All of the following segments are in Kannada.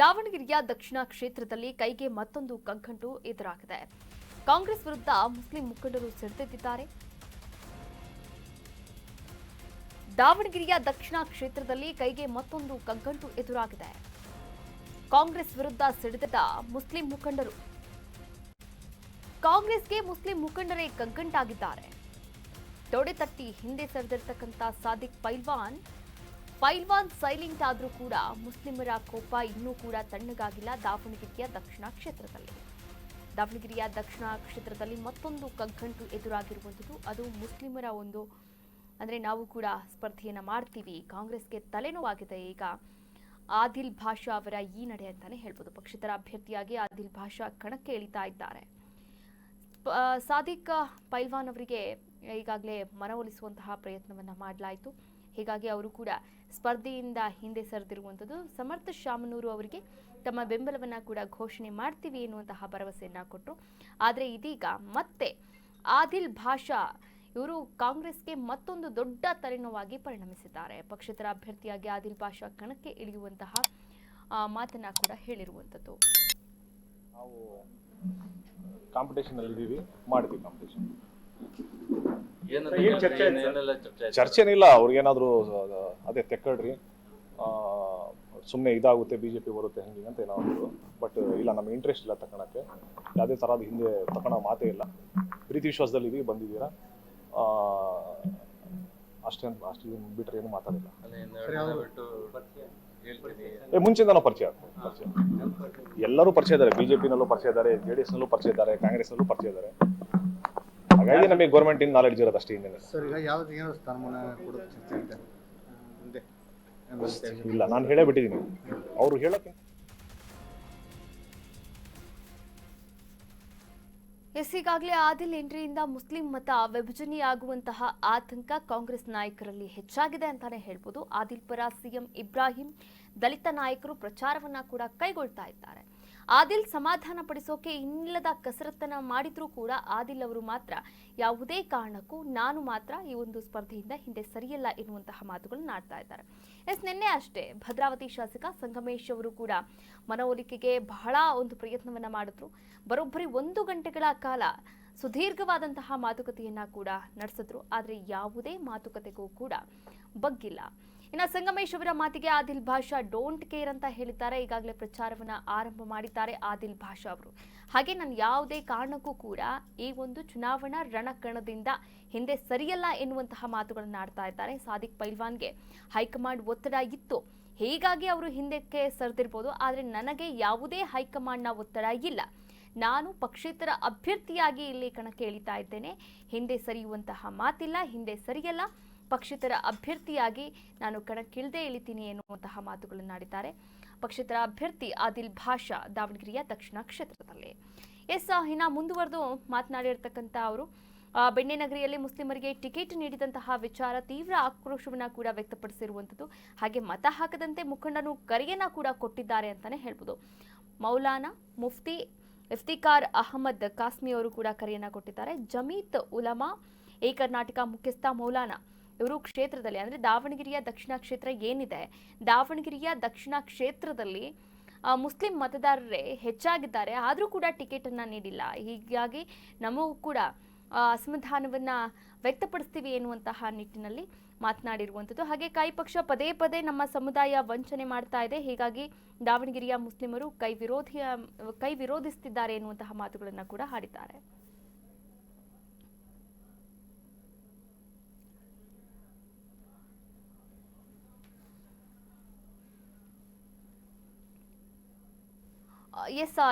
ದಾವಣಗೆರೆಯ ದಕ್ಷಿಣ ಕ್ಷೇತ್ರದಲ್ಲಿ ಕೈಗೆ ಮತ್ತೊಂದು ಕಗ್ಗಂಟು ಎದುರಾಗಿದೆ. ಕಾಂಗ್ರೆಸ್ ವಿರುದ್ಧ ಮುಸ್ಲಿಂ ಮುಖಂಡರು ಸೆಳೆದಿದ್ದಾರೆ. ದಾವಣಗೆರೆಯ ದಕ್ಷಿಣ ಕ್ಷೇತ್ರದಲ್ಲಿ ಕೈಗೆ ಮತ್ತೊಂದು ಕಗ್ಗಂಟು ಎದುರಾಗಿದೆ. ಕಾಂಗ್ರೆಸ್ ವಿರುದ್ಧ ಸಿಡಿದ ಮುಸ್ಲಿಂ ಮುಖಂಡರು. ಕಾಂಗ್ರೆಸ್ಗೆ ಮುಸ್ಲಿಂ ಮುಖಂಡರೇ ಕಗ್ಗಂಟಾಗಿದ್ದಾರೆ. ತೊಡೆ ತಟ್ಟಿ ಹಿಂದೆ ಸರಿದಿರ್ತಕ್ಕಂಥ ಸಾದಿಕ್ ಪೈಲ್ವಾನ್ ಸೈಲೆಂಟ್ ಆದ್ರೂ ಕೂಡ ಮುಸ್ಲಿಮರ ಕೋಪ ಇನ್ನೂ ಕೂಡ ತಣ್ಣಗಾಗಿಲ್ಲ. ದಾವಣಗೆರೆಯ ದಕ್ಷಿಣ ಕ್ಷೇತ್ರದಲ್ಲಿ ಮತ್ತೊಂದು ಕಗ್ಗಂಟು ಎದುರಾಗಿರುವಂಥದ್ದು. ಅದು ಮುಸ್ಲಿಮರ ಒಂದು ಅಂದ್ರೆ ನಾವು ಕೂಡ ಸ್ಪರ್ಧೆಯನ್ನ ಮಾಡ್ತೀವಿ, ಕಾಂಗ್ರೆಸ್ಗೆ ತಲೆನೋವಾಗಿದೆ ಈಗ ಆದಿಲ್ ಭಾಷಾ ಅವರ ಈ ನಡೆ ಅಂತಾನೆ ಹೇಳ್ಬೋದು. ಪಕ್ಷೇತರ ಅಭ್ಯರ್ಥಿಯಾಗಿ ಆದಿಲ್ ಭಾಷಾ ಕಣಕ್ಕೆ ಇಳಿತಾ ಇದ್ದಾರೆ. ಸಾದಿಕ್ ಪೈಲ್ವಾನ್ ಅವರಿಗೆ ಈಗಾಗಲೇ ಮನವೊಲಿಸುವಂತಹ ಪ್ರಯತ್ನವನ್ನ ಮಾಡಲಾಯಿತು. ಹೀಗಾಗಿ ಅವರು ಕೂಡ ಸ್ಪರ್ಧೆಯಿಂದ ಹಿಂದೆ ಸರಿದಿರುವಂಥದ್ದು. ಸಮರ್ಥ ಶಾಮನೂರು ಅವರಿಗೆ ತಮ್ಮ ಬೆಂಬಲವನ್ನ ಕೂಡ ಘೋಷಣೆ ಮಾಡ್ತೀವಿ ಎನ್ನುವಂತಹ ಭರವಸೆಯನ್ನ ಕೊಟ್ಟರು. ಆದರೆ ಇದೀಗ ಮತ್ತೆ ಆದಿಲ್ ಭಾಷಾ ಇವರು ಕಾಂಗ್ರೆಸ್ಗೆ ಮತ್ತೊಂದು ದೊಡ್ಡ ತಲೆನೋವಾಗಿ ಪರಿಣಮಿಸಿದ್ದಾರೆ. ಪಕ್ಷೇತರ ಅಭ್ಯರ್ಥಿಯಾಗಿ ಆದಿಲ್ ಭಾಷಾ ಕಣಕ್ಕೆ ಇಳಿಯುವಂತಹ ಮಾತನ್ನ ಕೂಡ ಹೇಳಿರುವಂಥದ್ದು. ನಾವು ಕಾಂಪಿಟೇಷನ್ ಅಲ್ಲಿ ಇದೀವಿ, ಮಾಡ್ತೀವಿ ಕಾಂಪಿಟೇಷನ್. ಚರ್ಚೆನಿಲ್ಲ, ಅವ್ರಿಗೇನಾದ್ರು ಅದೇ ತೆಕ್ಕಡ್ರಿ ಸುಮ್ಮನೆ ಇದಾಗುತ್ತೆ, ಬಿಜೆಪಿ ಬರುತ್ತೆ ಹಂಗೆ ಅಂತ ಏನಾದ್ರು. ಬಟ್ ಇಲ್ಲ, ನಮ್ಗೆ ಇಂಟ್ರೆಸ್ಟ್ ಇಲ್ಲ ತಗೊಳಕ್ಕೆ. ಯಾವುದೇ ಥರದ ಹಿಂದೆ ತಗೊಳ್ಳೋ ಮಾತೇ ಇಲ್ಲ. ಪ್ರೀತಿ ವಿಶ್ವಾಸದಲ್ಲಿ ಇದೀವಿ, ಬಂದಿದ್ದೀರಾ ಅಷ್ಟೇ ಬಿಟ್ರೆ ಏನು ಮಾತಾಡಿಲ್ಲ. ಮುಂಚೆಯಿಂದನೂ ಪರಿಚಯ ಎಲ್ಲರೂ ಪರಿಚಯ ಇದ್ದಾರೆ. ಬಿಜೆಪಿನಲ್ಲೂ ಪರಿಚಯ ಇದ್ದಾರೆ, JDS ನಲ್ಲೂ ಪರಿಚಯ ಇದ್ದಾರೆ, ಕಾಂಗ್ರೆಸ್ನಲ್ಲೂ ಪರಿಚಯ ಇದ್ದಾರೆ. ಹಾಗಾಗಿ ನಮಗೆ ಗೌರ್ಮೆಂಟ್ ಇನ್ ನಾಲೆಡ್ಜ್ ಇರೋದು ಅಷ್ಟೇ. ಇಲ್ಲ, ನಾನು ಹೇಳೇ ಬಿಟ್ಟಿದ್ದೀನಿ, ಅವರು ಹೇಳಕ್ಕೆ. ಈಗಾಗಲೇ ಆದಿಲ್ ಎಂಟ್ರಿಯಿಂದ ಮುಸ್ಲಿಂ ಮತ ವಿಭಜನೆಯಾಗುವಂತಹ ಆತಂಕ ಕಾಂಗ್ರೆಸ್ ನಾಯಕರಲ್ಲಿ ಹೆಚ್ಚಾಗಿದೆ ಅಂತಾನೆ ಹೇಳ್ಬೋದು. ಆದಿಲ್ ಪರ ಸಿಎಂ ಇಬ್ರಾಹಿಂ ದಲಿತ ನಾಯಕರು ಪ್ರಚಾರವನ್ನ ಕೂಡ ಕೈಗೊಳ್ತಾ ಇದ್ದಾರೆ. ಆದಿಲ್ ಸಮಾಧಾನ ಪಡಿಸೋಕೆ ಇನ್ನಿಲ್ಲದ ಕಸರತ್ತನ್ನ ಮಾಡಿದ್ರೂ ಕೂಡ ಆದಿಲ್ ಅವರು ಮಾತ್ರ ಯಾವುದೇ ಕಾರಣಕ್ಕೂ ನಾನು ಮಾತ್ರ ಈ ಒಂದು ಸ್ಪರ್ಧೆಯಿಂದ ಹಿಂದೆ ಸರಿಯಲ್ಲ ಎನ್ನುವಂತಹ ಮಾತುಗಳನ್ನು ಆಡ್ತಾ ಇದ್ದಾರೆ. ನಿನ್ನೆ ಅಷ್ಟೇ ಭದ್ರಾವತಿ ಶಾಸಕ ಸಂಗಮೇಶ್ ಅವರು ಕೂಡ ಮನವೊಲಿಕೆಗೆ ಬಹಳ ಒಂದು ಪ್ರಯತ್ನವನ್ನ ಮಾಡಿದ್ರು. ಬರೋಬ್ಬರಿ 1 ಗಂಟೆಗಳ ಕಾಲ ಸುದೀರ್ಘವಾದಂತಹ ಮಾತುಕತೆಯನ್ನ ಕೂಡ ನಡೆಸಿದ್ರು. ಆದರೆ ಯಾವುದೇ ಮಾತುಕತೆಗೂ ಕೂಡ ಬಗ್ಗಿಲ್ಲ. ಇನ್ನು ಸಂಗಮೇಶ್ ಅವರ ಮಾತಿಗೆ ಆದಿಲ್ ಭಾಷಾ ಡೋಂಟ್ ಕೇರ್ ಅಂತ ಹೇಳಿದ್ದಾರೆ. ಈಗಾಗಲೇ ಪ್ರಚಾರವನ್ನ ಆರಂಭ ಮಾಡಿದ್ದಾರೆ ಆದಿಲ್ ಭಾಷಾ ಅವರು. ಹಾಗೆ ನಾನು ಯಾವುದೇ ಕಾರಣಕ್ಕೂ ಕೂಡ ಈ ಒಂದು ಚುನಾವಣಾ ರಣಕಣದಿಂದ ಹಿಂದೆ ಸರಿಯಲ್ಲ ಎನ್ನುವಂತಹ ಮಾತುಗಳನ್ನು ಆಡ್ತಾ ಇದ್ದಾರೆ. ಸಾದಿಕ್ ಪೈಲ್ವಾನ್ಗೆ ಹೈಕಮಾಂಡ್ ಒತ್ತಡ ಇತ್ತು, ಹೀಗಾಗಿ ಅವರು ಹಿಂದಕ್ಕೆ ಸರಿದಿರ್ಬೋದು. ಆದರೆ ನನಗೆ ಯಾವುದೇ ಹೈಕಮಾಂಡ್ನ ಒತ್ತಡ ಇಲ್ಲ. ನಾನು ಪಕ್ಷೇತರ ಅಭ್ಯರ್ಥಿಯಾಗಿ ಇಲ್ಲಿ ಕಣಕ್ಕೆ ಇಳಿತಾ ಇದ್ದೇನೆ. ಹಿಂದೆ ಸರಿಯುವಂತಹ ಮಾತಿಲ್ಲ, ಹಿಂದೆ ಸರಿಯಲ್ಲ. ಪಕ್ಷೇತರ ಅಭ್ಯರ್ಥಿಯಾಗಿ ನಾನು ಕಣಕ್ಕಿಳಿದೇ ಇಳಿತೀನಿ ಎನ್ನುವಂತಹ ಮಾತುಗಳನ್ನು ಆಡಿದ್ದಾರೆ ಪಕ್ಷೇತರ ಅಭ್ಯರ್ಥಿ ಆದಿಲ್ ಭಾಷಾ ದಾವಣಗೆರೆಯ ದಕ್ಷಿಣ ಕ್ಷೇತ್ರದಲ್ಲಿ. ಇನ್ನ ಮುಂದುವರೆದು ಮಾತನಾಡಿರ್ತಕ್ಕಂಥ ಅವರು ಬೆಣ್ಣೆನಗರಿಯಲ್ಲಿ ಮುಸ್ಲಿಮರಿಗೆ ಟಿಕೆಟ್ ನೀಡಿದಂತಹ ವಿಚಾರ ತೀವ್ರ ಆಕ್ರೋಶವನ್ನ ಕೂಡ ವ್ಯಕ್ತಪಡಿಸಿರುವಂಥದ್ದು. ಹಾಗೆ ಮತ ಹಾಕದಂತೆ ಮುಖಂಡನು ಕರೆಯನ್ನ ಕೂಡ ಕೊಟ್ಟಿದ್ದಾರೆ ಅಂತಾನೆ ಹೇಳ್ಬೋದು. ಮೌಲಾನಾ ಮುಫ್ತಿ ಇಫ್ತಿಕಾರ್ ಅಹಮದ್ ಕಾಸ್ಮಿ ಅವರು ಕೂಡ ಕರೆಯನ್ನ ಕೊಟ್ಟಿದ್ದಾರೆ. ಜಮೀತ್ ಉಲಮಾ ಏ ಕರ್ನಾಟಕ ಮುಖ್ಯಸ್ಥ ಮೌಲಾನಾ ಇವರು ಕ್ಷೇತ್ರದಲ್ಲಿ ಅಂದ್ರೆ ದಾವಣಗೆರೆಯ ದಕ್ಷಿಣ ಕ್ಷೇತ್ರ ಏನಿದೆ, ದಾವಣಗೆರೆಯ ದಕ್ಷಿಣ ಕ್ಷೇತ್ರದಲ್ಲಿ ಮುಸ್ಲಿಂ ಮತದಾರರೇ ಹೆಚ್ಚಾಗಿದ್ದಾರೆ. ಆದರೂ ಕೂಡ ಟಿಕೆಟ್ ಅನ್ನ ನೀಡಿಲ್ಲ. ಹೀಗಾಗಿ ನಮಗೂ ಕೂಡ ಅಸಮಾಧಾನವನ್ನ ವ್ಯಕ್ತಪಡಿಸ್ತೀವಿ ಎನ್ನುವಂತಹ ನಿಟ್ಟಿನಲ್ಲಿ ಮಾತನಾಡಿರುವಂಥದ್ದು. ಹಾಗೆ ಕೈ ಪಕ್ಷ ಪದೇ ಪದೇ ನಮ್ಮ ಸಮುದಾಯ ವಂಚನೆ ಮಾಡ್ತಾ ಇದೆ, ಹೀಗಾಗಿ ದಾವಣಗೆರೆಯ ಮುಸ್ಲಿಮರು ಕೈ ವಿರೋಧಿಸುತ್ತಿದ್ದಾರೆ ಎನ್ನುವಂತಹ ಮಾತುಗಳನ್ನ ಕೂಡ ಆಡಿದ್ದಾರೆ.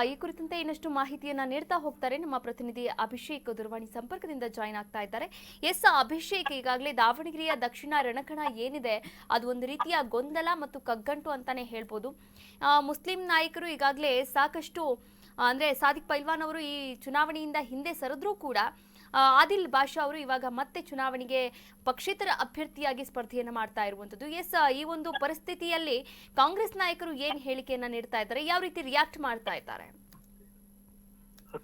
ಈ ಕುರಿತಂತೆ ಇನ್ನಷ್ಟು ಮಾಹಿತಿಯನ್ನ ನೀಡ್ತಾ ಹೋಗ್ತಾರೆ ನಮ್ಮ ಪ್ರತಿನಿಧಿ ಅಭಿಷೇಕ್ ದೂರವಾಣಿ ಸಂಪರ್ಕದಿಂದ ಜಾಯಿನ್ ಆಗ್ತಾ ಇದ್ದಾರೆ. ಅಭಿಷೇಕ್, ಈಗಾಗಲೇ ದಾವಣಗೆರೆಯ ದಕ್ಷಿಣ ರಣಕಣ ಏನಿದೆ ಅದು ಒಂದು ರೀತಿಯ ಗೊಂದಲ ಮತ್ತು ಕಗ್ಗಂಟು ಅಂತಾನೆ ಹೇಳ್ಬೋದು. ಮುಸ್ಲಿಂ ನಾಯಕರು ಈಗಾಗಲೇ ಸಾಕಷ್ಟು ಅಂದ್ರೆ ಸಾದಿಕ್ ಪೈಲ್ವಾನ್ ಅವರು ಈ ಚುನಾವಣೆಯಿಂದ ಹಿಂದೆ ಸರಿದ್ರೂ ಕೂಡ ಆದಿಲ್ ಭಾಷಾ ಅವರು ಇವಾಗ ಮತ್ತೆ ಚುನಾವಣೆಗೆ ಪಕ್ಷೇತರ ಅಭ್ಯರ್ಥಿಯಾಗಿ ಸ್ಪರ್ಧೆಯನ್ನು ಮಾಡ್ತಾ ಇರುವಂತದ್ದು. ಈ ಒಂದು ಪರಿಸ್ಥಿತಿಯಲ್ಲಿ ಕಾಂಗ್ರೆಸ್ ನಾಯಕರು ಏನ್ ಹೇಳಿಕೆಯನ್ನ ನೀಡ್ತಾ ಇದ್ದಾರೆ, ಯಾವ ರೀತಿ ರಿಯಾಕ್ಟ್ ಮಾಡ್ತಾ ಇದ್ದಾರೆ?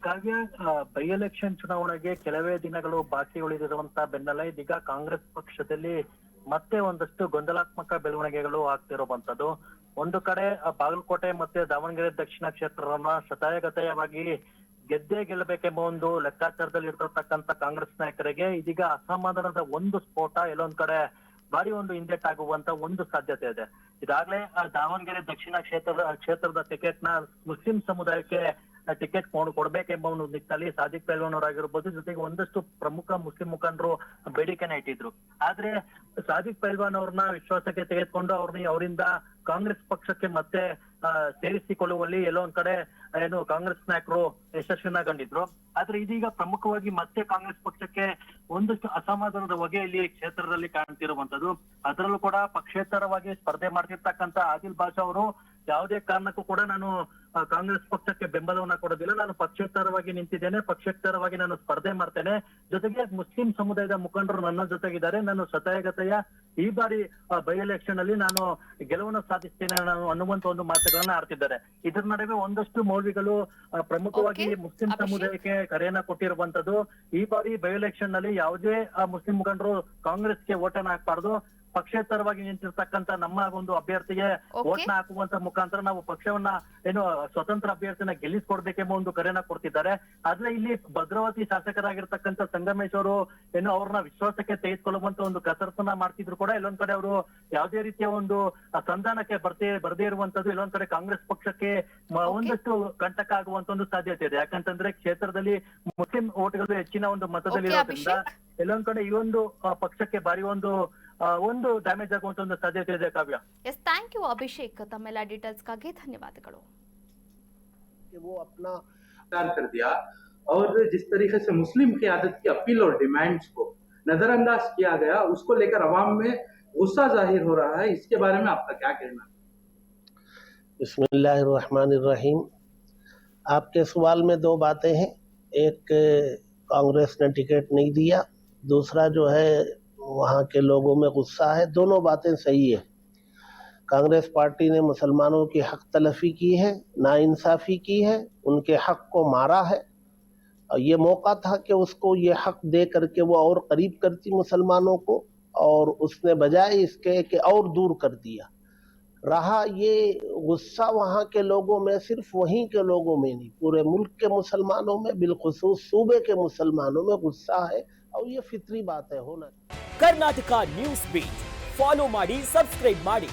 ಕಾವ್ಯ, ಬೈ ಎಲೆಕ್ಷನ್ ಚುನಾವಣೆಗೆ ಕೆಲವೇ ದಿನಗಳು ಬಾಕಿ ಉಳಿದಿರುವಂತಹ ಬೆನ್ನಲ್ಲೇ ಇದೀಗ ಕಾಂಗ್ರೆಸ್ ಪಕ್ಷದಲ್ಲಿ ಮತ್ತೆ ಒಂದಷ್ಟು ಗೊಂದಲಾತ್ಮಕ ಬೆಳವಣಿಗೆಗಳು ಆಗ್ತಿರುವಂತದ್ದು. ಒಂದು ಕಡೆ ಬಾಗಲಕೋಟೆ ಮತ್ತೆ ದಾವಣಗೆರೆ ದಕ್ಷಿಣ ಕ್ಷೇತ್ರವನ್ನ ಶತಾಯಗತಾಯವಾಗಿ ಗೆದ್ದೇ ಗೆಲ್ಲಬೇಕೆಂಬ ಒಂದು ಲೆಕ್ಕಾಚಾರದಲ್ಲಿ ಇರ್ತಕ್ಕಂತ ಕಾಂಗ್ರೆಸ್ ನಾಯಕರಿಗೆ ಇದೀಗ ಅಸಮಾಧಾನದ ಒಂದು ಸ್ಫೋಟ ಎಲ್ಲೊಂದ್ ಕಡೆ ಭಾರಿ ಒಂದು ಹಿಂದೆಟ್ಟಾಗುವಂತ ಒಂದು ಸಾಧ್ಯತೆ ಇದೆ. ಇದಾಗ್ಲೇ ದಾವಣಗೆರೆ ದಕ್ಷಿಣ ಕ್ಷೇತ್ರದ ಟಿಕೆಟ್ ನ ಮುಸ್ಲಿಂ ಸಮುದಾಯಕ್ಕೆ ಟಿಕೆಟ್ ಕೊಡ್ಬೇಕೆಂಬ ಒಂದು ನಿಟ್ಟಿನಲ್ಲಿ ಸಾದಿಕ್ ಪೈಲ್ವಾನ್ ಅವರಾಗಿರ್ಬೋದು, ಜೊತೆಗೆ ಒಂದಷ್ಟು ಪ್ರಮುಖ ಮುಸ್ಲಿಂ ಮುಖಂಡರು ಬೇಡಿಕೆನ ಇಟ್ಟಿದ್ರು. ಆದ್ರೆ ಸಾದಿಕ್ ಪೈಲ್ವಾನ್ ಅವ್ರನ್ನ ವಿಶ್ವಾಸಕ್ಕೆ ತೆಗೆದುಕೊಂಡು ಅವರಿಂದ ಕಾಂಗ್ರೆಸ್ ಪಕ್ಷಕ್ಕೆ ಮತ್ತೆ ಸೇರಿಸಿಕೊಳ್ಳುವಲ್ಲಿ ಎಲ್ಲೋ ಒಂದ್ ಕಡೆ ಏನು ಕಾಂಗ್ರೆಸ್ ನಾಯಕರು ಯಶಸ್ವಿನ ಕಂಡಿದ್ರು. ಆದ್ರೆ ಇದೀಗ ಪ್ರಮುಖವಾಗಿ ಮತ್ತೆ ಕಾಂಗ್ರೆಸ್ ಪಕ್ಷಕ್ಕೆ ಒಂದಷ್ಟು ಅಸಮಾಧಾನದ ಹೊಗೆ ಇಲ್ಲಿ ಕ್ಷೇತ್ರದಲ್ಲಿ ಕಾಣ್ತಿರುವಂತದ್ದು. ಅದರಲ್ಲೂ ಕೂಡ ಪಕ್ಷೇತರವಾಗಿ ಸ್ಪರ್ಧೆ ಮಾಡ್ತಿರ್ತಕ್ಕಂತ ಆದಿಲ್ ಬಾಷಾ ಅವರು ಯಾವುದೇ ಕಾರಣಕ್ಕೂ ಕೂಡ ನಾನು ಕಾಂಗ್ರೆಸ್ ಪಕ್ಷಕ್ಕೆ ಬೆಂಬಲವನ್ನ ಕೊಡೋದಿಲ್ಲ, ನಾನು ಪಕ್ಷೇತರವಾಗಿ ನಿಂತಿದ್ದೇನೆ, ಪಕ್ಷೇತರವಾಗಿ ನಾನು ಸ್ಪರ್ಧೆ ಮಾಡ್ತೇನೆ, ಜೊತೆಗೆ ಮುಸ್ಲಿಂ ಸಮುದಾಯದ ಮುಖಂಡರು ನನ್ನ ಜೊತೆಗಿದ್ದಾರೆ, ನಾನು ಶತಾಯಗತಾಯ ಈ ಬಾರಿ ಬೈ ಎಲೆಕ್ಷನ್ ಅಲ್ಲಿ ನಾನು ಗೆಲುವನ್ನು ಸಾಧಿಸ್ತೇನೆ ನಾನು ಅನ್ನುವಂತ ಒಂದು ಮಾತುಗಳನ್ನ ಆಡ್ತಿದ್ದಾರೆ. ಇದರ ನಡುವೆ ಒಂದಷ್ಟು ಮೌಲ್ವಿಗಳು ಪ್ರಮುಖವಾಗಿ ಮುಸ್ಲಿಂ ಸಮುದಾಯಕ್ಕೆ ಕರೆಯನ್ನ ಕೊಟ್ಟಿರುವಂತದ್ದು. ಈ ಬಾರಿ ಬೈ ಎಲೆಕ್ಷನ್ ನಲ್ಲಿ ಯಾವುದೇ ಮುಸ್ಲಿಂ ಮುಖಂಡರು ಕಾಂಗ್ರೆಸ್ಗೆ ಓಟನ್ನ ಹಾಕ್ಬಾರ್ದು, ಪಕ್ಷೇತರವಾಗಿ ನಿಂತಿರ್ತಕ್ಕಂತ ನಮ್ಮ ಒಂದು ಅಭ್ಯರ್ಥಿಗೆ ಓಟ್ನ ಹಾಕುವಂತ ಮುಖಾಂತರ ನಾವು ಪಕ್ಷವನ್ನ ಏನು ಸ್ವತಂತ್ರ ಅಭ್ಯರ್ಥಿನ ಗೆಲ್ಲಿಸ್ಕೊಡ್ಬೇಕೆಂಬ ಒಂದು ಕರೆಯನ್ನ ಕೊಡ್ತಿದ್ದಾರೆ. ಆದ್ರೆ ಇಲ್ಲಿ ಭದ್ರಾವತಿ ಶಾಸಕರಾಗಿರ್ತಕ್ಕಂಥ ಸಂಗಮೇಶ್ ಅವರು ಏನು ಅವ್ರನ್ನ ವಿಶ್ವಾಸಕ್ಕೆ ತೆಗೆದುಕೊಳ್ಳುವಂತ ಒಂದು ಕಸರತ್ತನ್ನ ಮಾಡ್ತಿದ್ರು ಕೂಡ ಎಲ್ಲೊಂದ್ ಕಡೆ ಅವರು ಯಾವುದೇ ರೀತಿಯ ಒಂದು ಸಂಧಾನಕ್ಕೆ ಬರ್ದೇ ಇರುವಂತದ್ದು ಎಲ್ಲೊಂದ್ ಕಡೆ ಕಾಂಗ್ರೆಸ್ ಪಕ್ಷಕ್ಕೆ ಒಂದಷ್ಟು ಕಂಟಕ ಆಗುವಂತ ಒಂದು ಸಾಧ್ಯತೆ ಇದೆ. ಯಾಕಂತಂದ್ರೆ ಕ್ಷೇತ್ರದಲ್ಲಿ ಮುಸ್ಲಿಂ ಓಟ್ಗಳು ಹೆಚ್ಚಿನ ಒಂದು ಮತದಲ್ಲಿ ಇರೋದ್ರಿಂದ ಎಲ್ಲೊಂದ್ ಕಡೆ ಈ ಒಂದು ಪಕ್ಷಕ್ಕೆ ಭಾರಿ ಒಂದು ಡ್ಯಾಮೇಜ್ ಆಗುವಂತ ಒಂದು ಸಾಧ್ಯತೆ ಇದೆ. ಕಾವ್ಯ, ಎಸ್, ಥ್ಯಾಂಕ್ ಯು ಅಭಿಷೇಕ್, ತಮ್ಮೆಲ್ಲ ಡೀಟೇಲ್ಸ್ಗಾಗಿ ಧನ್ಯವಾದಗಳು. वो अपना कर दिया और जिस तरीके से मुस्लिम की आदत की अपील और डिमांड्स को नजरअंदाज किया गया, उसको लेकर अवाम में गुस्सा जाहिर हो रहा है. इसके बारे में आपका क्या कहना है? बिस्मिल्लाहिर्रहमानिर्रहीम। आपके सवाल में दो बातें हैं, एक कांग्रेस ने टिकट नहीं दिया, दूसरा जो है वहाँ के लोगों में गुस्सा है। दोनों बातें सही है। कांग्रेस पार्टी ने मुसलमानों की हक तलफी की है, नाइंसाफ़ी की है, उनके हक को मारा है और ये मौका था कि उसको ये हक दे करके वो और करीब करती मुसलमानों को, और उसने बजाय इसके कि और दूर कर दिया। रहा ये गुस्सा वहाँ के लोगों में, सिर्फ वहीं के लोगों में नहीं, पूरे मुल्क के मुसलमानों में, बिलखुसूस सूबे के मुसलमानों में गुस्सा है और ये फितरी बात है, होना। ಕರ್ನಾಟಕ ನ್ಯೂಸ್ ಬೀಟ್ ಫಾಲೋ ಮಾಡಿ, ಸಬ್ಸ್ಕ್ರೈಬ್ ಮಾಡಿ.